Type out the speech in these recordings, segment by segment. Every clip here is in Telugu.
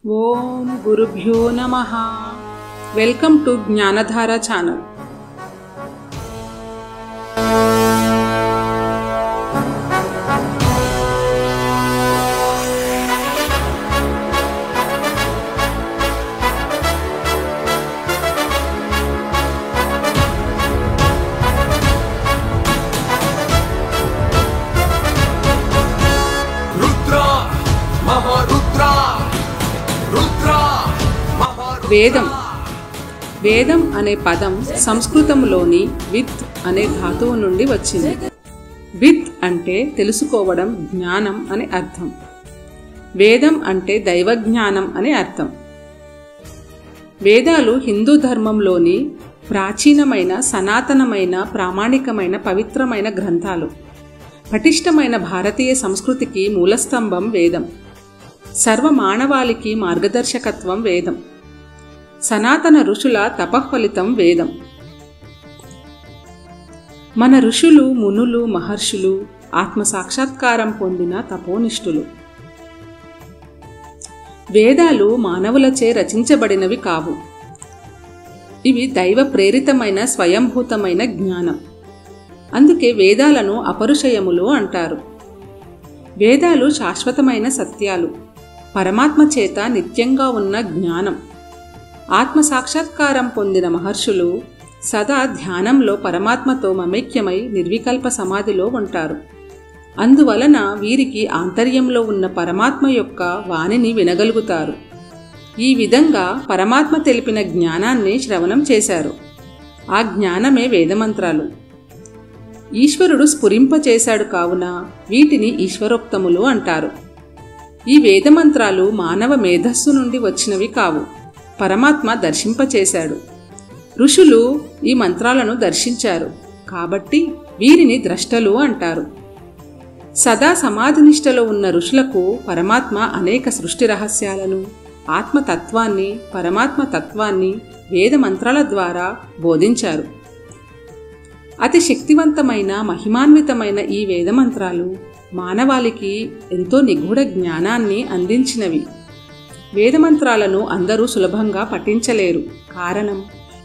ఓం గురుభ్యో నమః. Welcome to జ్ఞానధార channel. వేదం. వేదం అనే పదం సంస్కృతంలోని విత్ అనే ధాతువు నుండి వచ్చింది. విత్ అంటే తెలుసుకోవడం, జ్ఞానం అని అర్థం. వేదం అంటే దైవజ్ఞానం అని అర్థం. వేదాలు హిందూ ధర్మంలోని ప్రాచీనమైన, సనాతనమైన, ప్రామాణికమైన, పవిత్రమైన గ్రంథాలు. పటిష్టమైన భారతీయ సంస్కృతికి మూలస్తంభం వేదం. సర్వ మానవాళికి మార్గదర్శకత్వం వేదం. సనాతన ఋషుల తపఫలితం వేదం. మన ఋషులు, మునులు, మహర్షులు ఆత్మసాక్షాత్కారం పొందిన తపోనిష్ఠులు. వేదాలు మానవులచే రచించబడినవి కావు. ఇవి దైవ ప్రేరితమైన, స్వయంభూతమైన జ్ఞానం. అందుకే వేదాలను అపరుషయములు అంటారు. వేదాలు శాశ్వతమైన సత్యాలు, పరమాత్మ చేత నిత్యంగా ఉన్న జ్ఞానం. ఆత్మసాక్షాత్కారం పొందిన మహర్షులు సదా ధ్యానంలో పరమాత్మతో మమైక్యమై నిర్వికల్ప సమాధిలో ఉంటారు. అందువలన వీరికి ఆంతర్యంలో ఉన్న పరమాత్మ యొక్క వాణిని వినగలుగుతారు. ఈ విధంగా పరమాత్మ తెలిపిన జ్ఞానాన్ని శ్రవణం చేశారు. ఆ జ్ఞానమే వేదమంత్రాలు. ఈశ్వరుడు స్ఫురింపచేశాడు కావున వీటిని ఈశ్వరోక్తములు అంటారు. ఈ వేదమంత్రాలు మానవ మేధస్సు నుండి వచ్చినవి కావు, పరమాత్మ దర్శింపచేశాడు. ఋషులు ఈ మంత్రాలను దర్శించారు కాబట్టి వీరిని ద్రష్టలు అంటారు. సదా సమాధినిష్టలో ఉన్న ఋషులకు పరమాత్మ అనేక సృష్టి రహస్యాలను, ఆత్మతత్వాన్ని, పరమాత్మ తత్వాన్ని వేద మంత్రాల ద్వారా బోధించారు. అతి శక్తివంతమైన, మహిమాన్వితమైన ఈ వేదమంత్రాలు మానవాళికి ఎంతో నిగూఢ జ్ఞానాన్ని అందించినవి. వేదమంత్రాలను అందరూ సులభంగా పఠించలేరు. కారణం,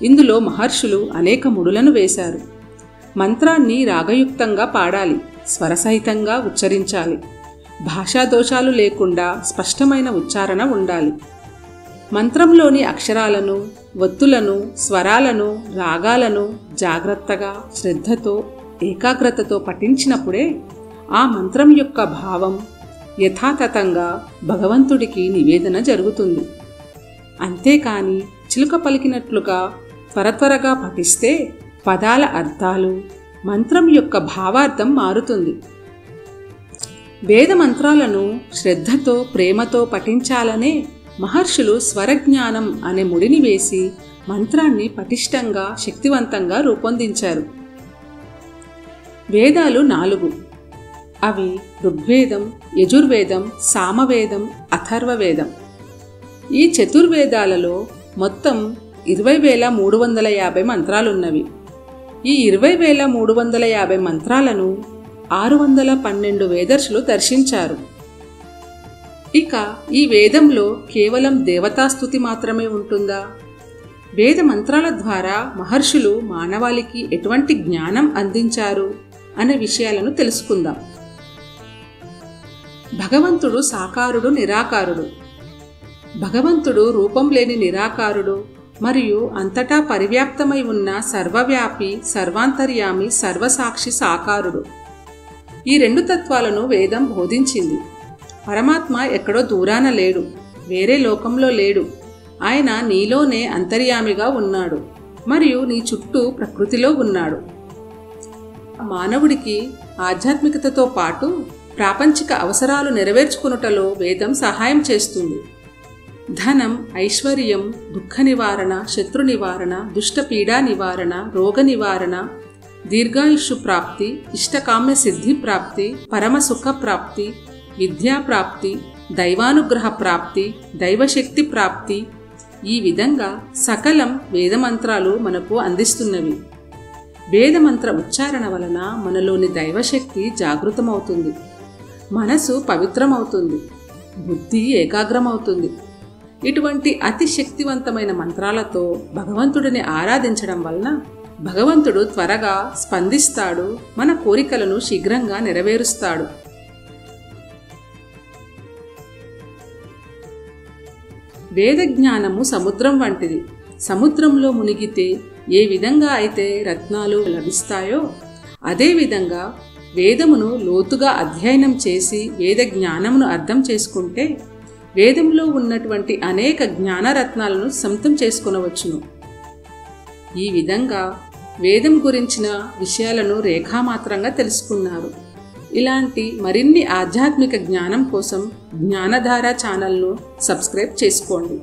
ఇందులో మహర్షులు అనేక ముడులను వేశారు. మంత్రాన్ని రాగయుక్తంగా పాడాలి, స్వరసహితంగా ఉచ్చరించాలి. భాషాదోషాలు లేకుండా స్పష్టమైన ఉచ్చారణ ఉండాలి. మంత్రంలోని అక్షరాలను, ఒత్తులను, స్వరాలను, రాగాలను జాగ్రత్తగా, శ్రద్ధతో, ఏకాగ్రతతో పఠించినప్పుడే ఆ మంత్రం యొక్క భావం యథాతథంగా భగవంతుడికి నివేదన జరుగుతుంది. అంతేకాని చిలుక పలికినట్లుగా త్వరగా పఠిస్తే పదాల అర్థాలు, మంత్రం యొక్క భావార్థం మారుతుంది. వేద మంత్రాలను శ్రద్ధతో, ప్రేమతో పఠించాలనే మహర్షులు స్వరజ్ఞానం అనే ముడిని వేసి మంత్రాన్ని పటిష్టంగా, శక్తివంతంగా రూపొందించారు. వేదాలు 4. అవి ఋగ్వేదం, యజుర్వేదం, సామవేదం, అథర్వవేదం. ఈ చతుర్వేదాలలో మొత్తం 20,350 మంత్రాలున్నవి. ఈ 20,350 మంత్రాలను 612 వేదర్షులు దర్శించారు. ఇక ఈ వేదంలో కేవలం దేవతాస్తుతి మాత్రమే ఉంటుందా? వేద మంత్రాల ద్వారా మహర్షులు మానవాళికి ఎటువంటి జ్ఞానం అందించారు అనే విషయాలను తెలుసుకుందాం. భగవంతుడు సాకారుడు, నిరాకారుడు. భగవంతుడు రూపం లేని నిరాకారుడు మరియు అంతటా పరివ్యాప్తమై ఉన్న సర్వవ్యాపి, సర్వాంతర్యామి, సర్వసాక్షి సాకారుడు. ఈ 2 తత్వాలను వేదం బోధించింది. పరమాత్మ ఎక్కడో దూరాన లేడు, వేరే లోకంలో లేడు. ఆయన నీలోనే అంతర్యామిగా ఉన్నాడు మరియు నీ చుట్టూ ప్రకృతిలో ఉన్నాడు. మానవుడికి ఆధ్యాత్మికతతో పాటు ప్రాపంచిక అవసరాలు నెరవేర్చుకునుటలో వేదం సహాయం చేస్తుంది. ధనం, ఐశ్వర్యం, దుఃఖ నివారణ, శత్రు నివారణ, దుష్టపీడా నివారణ, రోగ నివారణ, దీర్ఘాయుష్షు ప్రాప్తి, ఇష్టకామ్య సిద్ధి ప్రాప్తి, పరమసుఖ ప్రాప్తి, విద్యా ప్రాప్తి, దైవానుగ్రహ ప్రాప్తి, దైవశక్తి ప్రాప్తి, ఈ విధంగా సకలం వేదమంత్రాలు మనకు అందిస్తున్నవి. వేదమంత్ర ఉచ్చారణ వలన మనలోని దైవశక్తి జాగృతమవుతుంది, మనసు పవిత్రమవుతుంది, బుద్ధి ఏకాగ్రమవుతుంది. ఇటువంటి అతి శక్తివంతమైన మంత్రాలతో భగవంతుడిని ఆరాధించడం వలన భగవంతుడు త్వరగా స్పందిస్తాడు, మన కోరికలను శీఘ్రంగా నెరవేరుస్తాడు. వేద జ్ఞానము సముద్రం వంటిది. సముద్రంలో మునిగితే ఏ విధంగా అయితే రత్నాలు లభిస్తాయో అదేవిధంగా వేదమును లోతుగా అధ్యయనం చేసి వేద జ్ఞానమును అర్థం చేసుకుంటే వేదంలో ఉన్నటువంటి అనేక జ్ఞానరత్నాలను సొంతం చేసుకొనవచ్చును. ఈ విధంగా వేదం గురించిన విషయాలను రేఖామాత్రంగా తెలుసుకున్నారు. ఇలాంటి మరిన్ని ఆధ్యాత్మిక జ్ఞానం కోసం జ్ఞానధార ఛానల్ను సబ్స్క్రైబ్ చేసుకోండి.